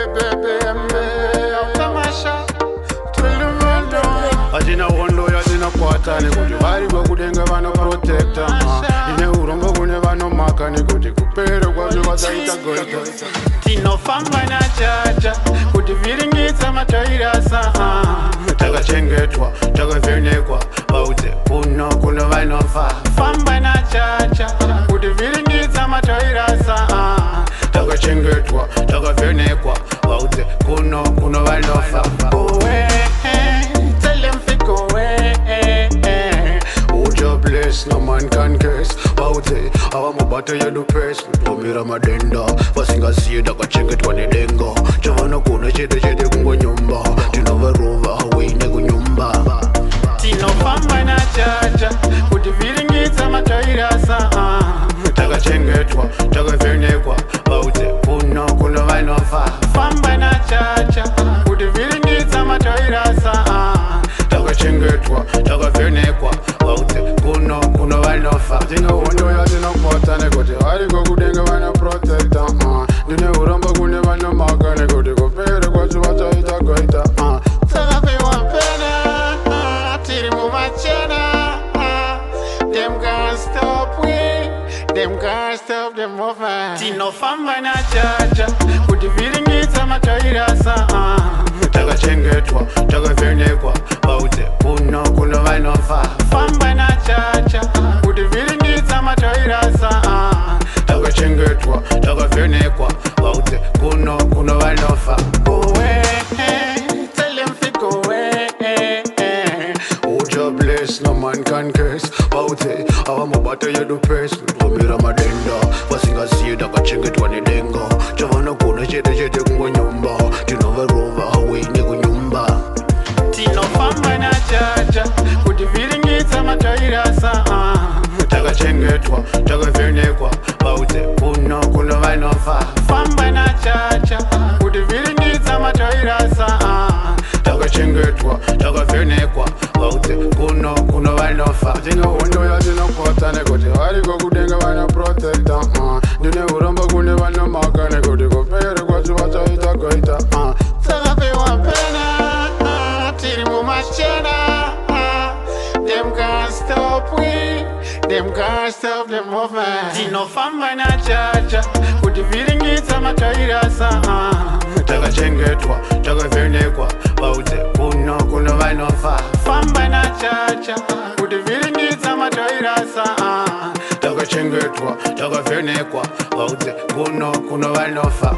bbbmb outa Hatina hondo yatinokwata Nekuti variko kudenga vano protecta Ndine hurombo kune vanomaka Nekuti kupera kwacho vachaita goitre Tinofamba na Jah Jah Kutivhiringidza matoirasa Takachengetwa, takavhenekwa Vaudze kuno kuno vanovaa Famba na Jah Jah Kutivhiringidza matoirasa Takachengetwa, takavhenekwa Vaudze kuno kuno vanovaa no man can curse. Vaudze avamubata yedu pesi kutomira madenda vasingasiye Takachengetwa nedenga chavano kune chete-chete kungonyumba tinovarova awine kunyumba Tinofamba na Jah Jah Kutivhiringidza matoirasa Takachengetwa, takavhenekwa Vaudze kuno kuno vanovaa Famba na Jah Jah Kutivhiringidza matoirasa Takachengetwa, takavhenekwa Vaudze kuno kuno vanovaa Ndine hondo yatinokwata Nekuti variko kudenga vano protecta Ndine hurombo kune vanomaka Nekuti kupera kwacho vachaita goitre Takapewa pena tiri mumachena Them can't stop we Them can't stop the movement Tinofamba na Jah Jah Kutivhiringidza matoirasa Takachengetwa, takavhenekwa Vaudze kuno kuno vanovaa Famba na Jah Jah Kutivhiringidza matoirasa Takachengetwa, takavhenekwa Vaudze kuno kuno vanovaa Tell them to go away Jah bless, no man can curse Vaudze avamubata yedu pesi kutomira madenda vasingasiye Takachengetwa nedenga chavano kune chete-chete kungonyumba tinovarova awine kunyumba Tinofamba na Jah Jah Kutivhiringidza matoirasa Takachengetwa, takavhenekwa Vaudze kuno kuno vanovaa Famba na Jah Jah Kutivhiringidza matoirasa Takachengetwa, takavhenekwa Vaudze kuno kuno vanovaa Ndine hondo yatinokwata Nekuti variko kudenga vano protecta Ndine hurombo kune vanomaka Nekuti kupera kwacho vachaita goitre Takapewa pena tiri mumachena Them can't stop we Them can't stop the movement Tinofamba na Jah Jah Kutivhiringidza matoirasa Takachengetwa, takavhenekwa Vaudze kuno kuno vanovaa Famba na Jah Jah Kutivhiringidza matoirasa Takachengetwa, takavhenekwa Vaudze kuno kuno vanovaa